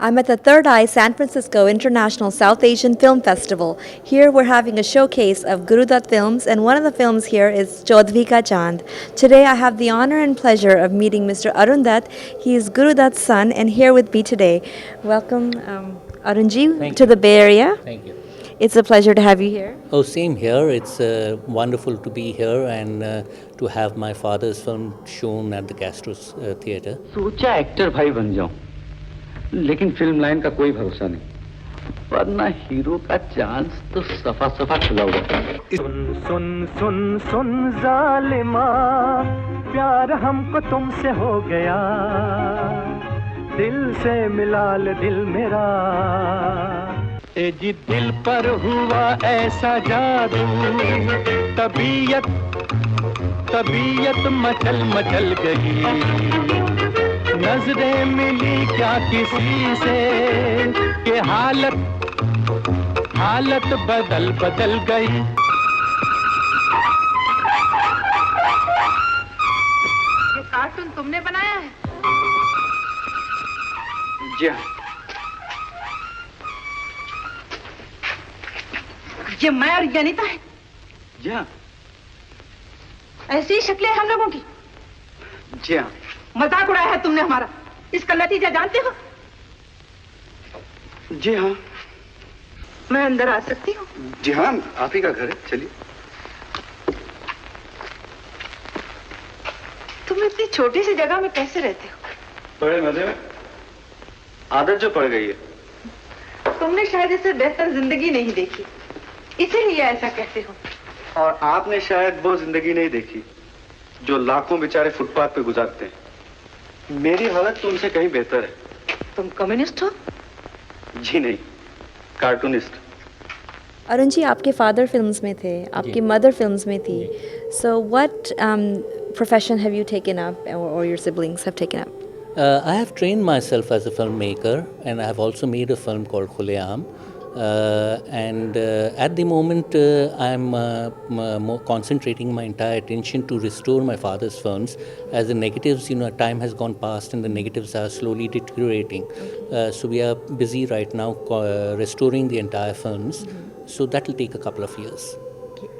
I'm at the Third Eye San Francisco International South Asian Film Festival. Here we're having a showcase of Gurudutt films, and one of the films here is Chaudhary Ka Chand. Today I have the honor and pleasure of meeting Mr. Arun Dutt. He is Gurudutt's son and here with me today. Welcome, Arunji, Thank to you. the Bay Area. Thank you. It's a pleasure to have you here. Oh, same here. It's wonderful to be here and to have my father's film shown at the Castros Theatre. सोचा actor भाई बन जाऊं, लेकिन film line का कोई भरोसा नहीं, वरना हीरो का चांस तो सफा सफा खुला हुआ है। सुन सुन सुन सुन जालिमा, प्यार हमको तुमसे हो गया, दिल से मिला ले दिल मेरा। ए जी दिल पर हुआ ऐसा जादू, तबीयत तबीयत मचल मचल गई, नजरें मिली क्या किसी से कि हालत बदल बदल गई। ये कार्टून तुमने बनाया है? जी हाँ। ये मैं और ये अनीता है? जी हाँ। ऐसी ही शक्लें हम लोगों की? जी हाँ। मजाक उड़ाया है तुमने हमारा। इसका नतीजा जानते हो? जी हाँ। मैं अंदर आ सकती हूँ? जी हाँ, आप ही का घर है, चलिए। तुम इतनी छोटी सी जगह में कैसे रहते हो? बड़े मजे में, आदत जो पड़ गई है। तुमने शायद इससे बेहतर जिंदगी नहीं देखी, इसीलिए ऐसा कहते हो। और आपने शायद वो जिंदगी नहीं देखी जो लाखों बेचारे फुटपाथ पे गुजारते हैं। मेरी हालत तो उनसे कहीं बेहतर है। तुम कम्युनिस्ट हो? जी नहीं, कार्टूनिस्ट। अरुण जी, आपके फादर फिल्म्स में थे, आपकी मदर फिल्म्स में थी. So what profession have you taken up, or your siblings have taken up? I have trained myself as a filmmaker, and I have also made a film called Khuleaam. And at the moment, I'm more concentrating my entire attention to restore my father's films. As the negatives, time has gone past, and the negatives are slowly deteriorating. So we are busy right now restoring the entire films. So that will take a couple of years.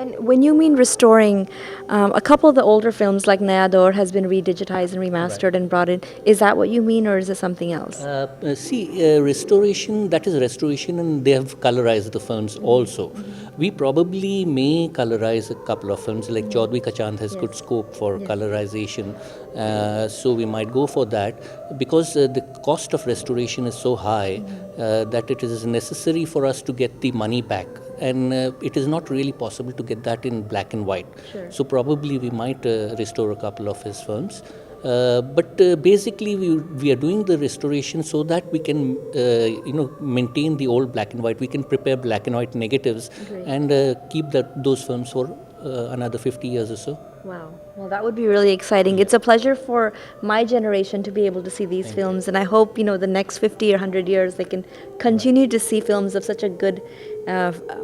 And when you mean restoring, a couple of the older films like Naya Daur has been redigitized and remastered and brought in. Is that what you mean, or is it something else? Restoration, that is restoration, and they have colorized the films also. We probably may colorize a couple of films, like Chaudhary Ka Chand has good scope for colorization. So we might go for that, because the cost of restoration is so high that it is necessary for us to get the money back. And it is not really possible to get that in black and white. Sure. So probably we might restore a couple of his films. But basically we are doing the restoration so that we can maintain the old black and white. We can prepare black and white negatives. Great. And keep those films for another 50 years or so. Wow. Well, that would be really exciting. It's a pleasure for my generation to be able to see these films, and I hope the next 50 or 100 years they can continue to see films of such a good,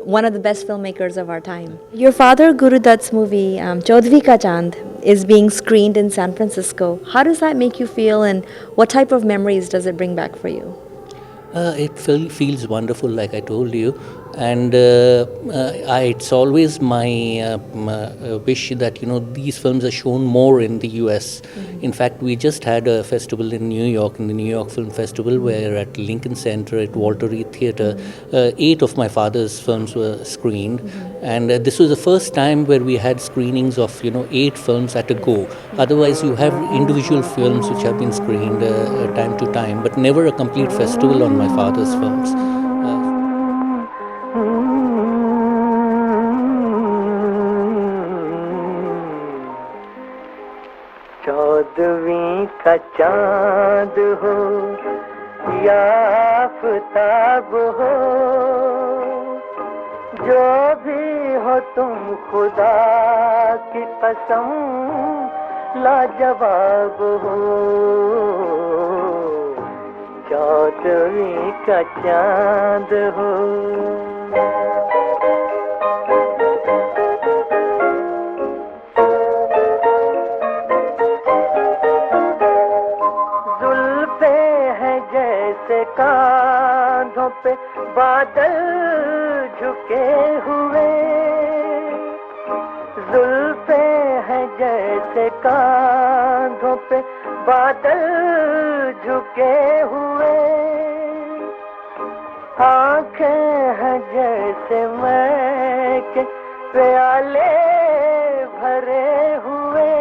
one of the best filmmakers of our time. Your father Guru Dutt's movie Chaudhary Ka Chand is being screened in San Francisco. How does that make you feel, and what type of memories does it bring back for you? It feels wonderful, like I told you, and it's always my wish that these films are shown more in the US. Mm-hmm. In fact, we just had a festival in New York, in the New York Film Festival, where at Lincoln Center, at Walter Reed Theatre, 8 of my father's films were screened, and this was the first time where we had screenings of 8 films at a go. Otherwise, you have individual films which have been screened time to time, but never a complete festival on my father's films. चौदहवीं का चांद हो या आफताब हो, जो भी हो तुम खुदा की कसम लाजवाब हो। चौदहवीं का चांद हो। जुल्फे है जैसे का कांधों पे बादल झुके हुए, जुल्फे हैं जैसे कांधों पे बादल झुके हुए, आंखें हैं जैसे मैं के प्याले भरे हुए,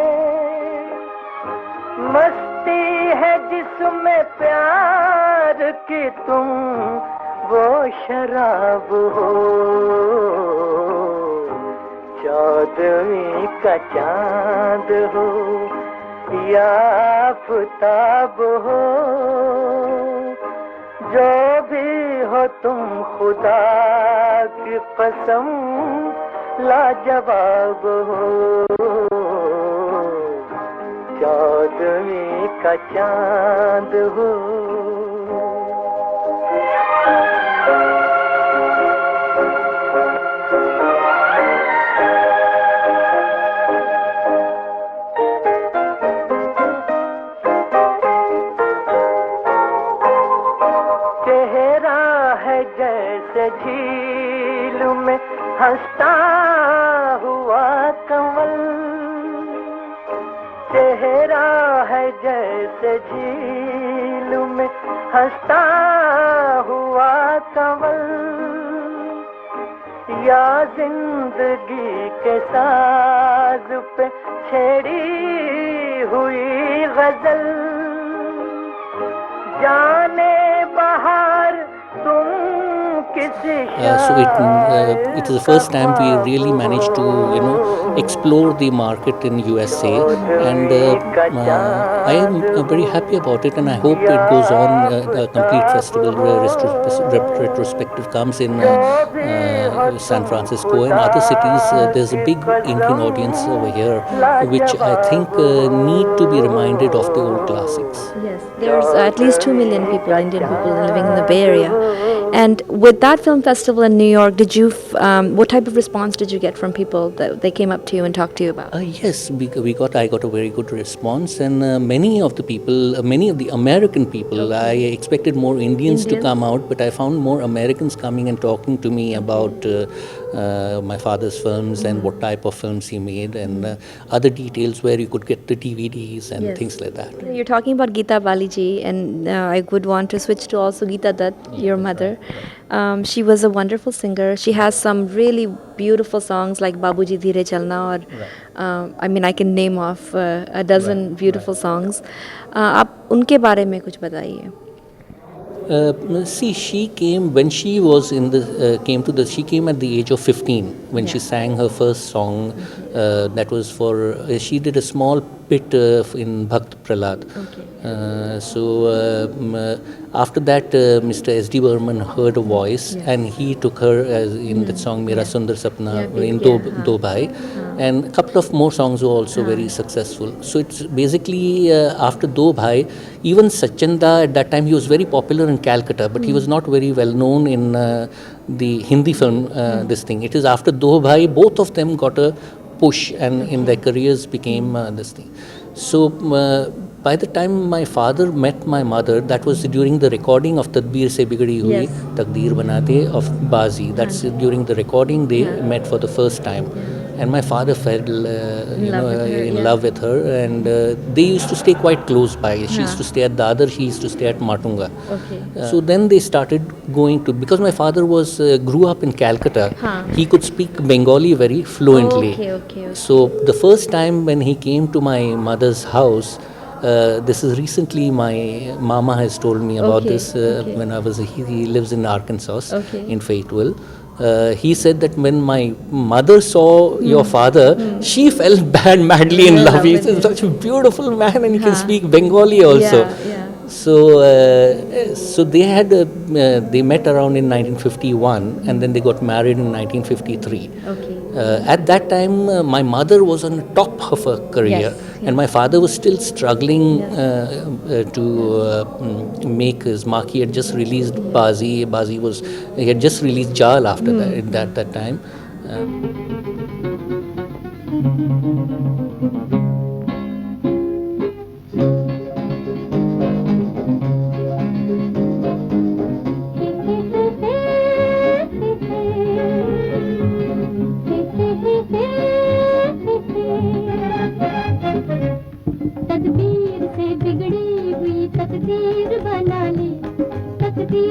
मस्ती है जिसमें प्यार की तुम वो शराब हो, चौदहवीं का चांद हो या आफताब हो, जो भी हो तुम खुदा की कसम लाजवाब हो, चौदहवीं का चांद हो। चेहरा है जैसे झील में हंसता हुआ कमल, चेहरा है जैसे झील में हंसता हुआ कमल, या जिंदगी के साज पे छेड़ी हुई गजल, जाने बहार तुम किसी it is the first time we really managed to explore the market in USA, and I am very happy about it, and I hope it goes on. A complete festival retrospective comes in San Francisco and other cities. There's a big Indian audience over here, which I think need to be reminded of the old classics. Yes, there's at least 2 million people, Indian people living in the Bay Area. And with that film festival in New York, did you, what type of response did you get from people that they came up to you and talked to you about? Yes, I got a very good response, and many of the people, many of the American people, I expected more Indians to come out, but I found more Americans coming and talking to me about my father's films and what type of films he made, and other details where you could get the DVDs and things like that. You're talking about Geeta Baliji, and I would want to switch to also Geeta Dutt, your mother. She was a wonderful singer. She has some really beautiful songs like Babuji Dheere Chalna, or I mean I can name off a dozen beautiful songs. आप उनके बारे में कुछ बताइए. See, she came when she was in the she came at the age of 15 when she sang her first song. That was for she did a small bit in Bhakt Prahlad. After that, Mr. S.D. Burman heard a voice, and he took her as in that song Mera Sundar Sapna in Do Bhai, and a couple of more songs were also very successful. So it's basically after Do Bhai, even Sachanda at that time, he was very popular in Calcutta, but he was not very well known in the Hindi film this thing. It is after Do Bhai, both of them got a push, and in their careers became this thing. So by the time my father met my mother, that was during the recording of Tadbir Se Bigadi Hui, Takdeer Banate of Bazi. That's during the recording they met for the first time. And my father fell in love with her, and they used to stay quite close by. She used to stay at Dadar, she used to stay at Matunga. So then they started going to, because my father grew up in Calcutta, he could speak Bengali very fluently. So the first time when he came to my mother's house, this is recently my mama has told me about this when I was he lives in Arkansas in Fayetteville. He said that when my mother saw your father, she fell madly in love. He's such a beautiful man, and he can speak Bengali also. So they had they met around in 1951, and then they got married in 1953. At that time, my mother was on the top of her career, and my father was still struggling to make his mark. He had just released Bazi. He had just released Jal after that time.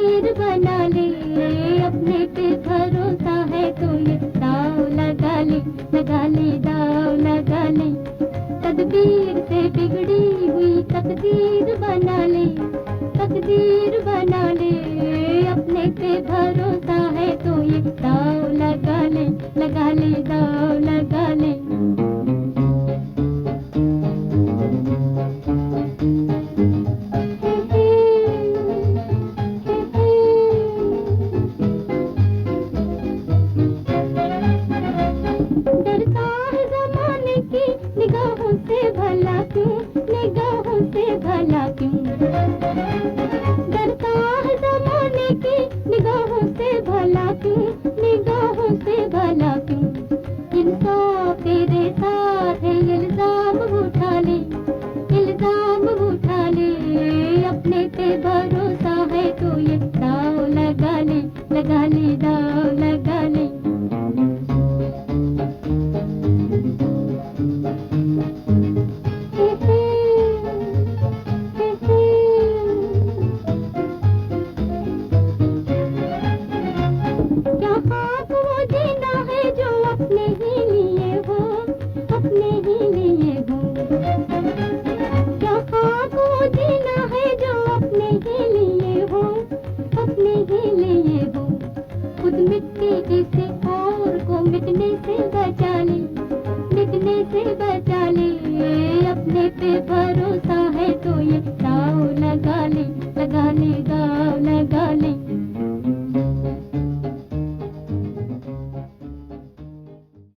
तकदीर बना ले, अपने पे भरोसा है तो ये दाव लगा ले, लगा ले दाव लगा ले। तदबीर से बिगड़ी हुई तकदीर बना ले, तकदीर बना ले, अपने पे भरोसा है तो ये दाव लगा ले, लगा ले दाव लगा ले। डरता है ज़माने की निगाहों से भला क्यों, निगाहों से भला क्यों। डरता है ज़माने की निगाहों से भला क्यों, निगाहों से भला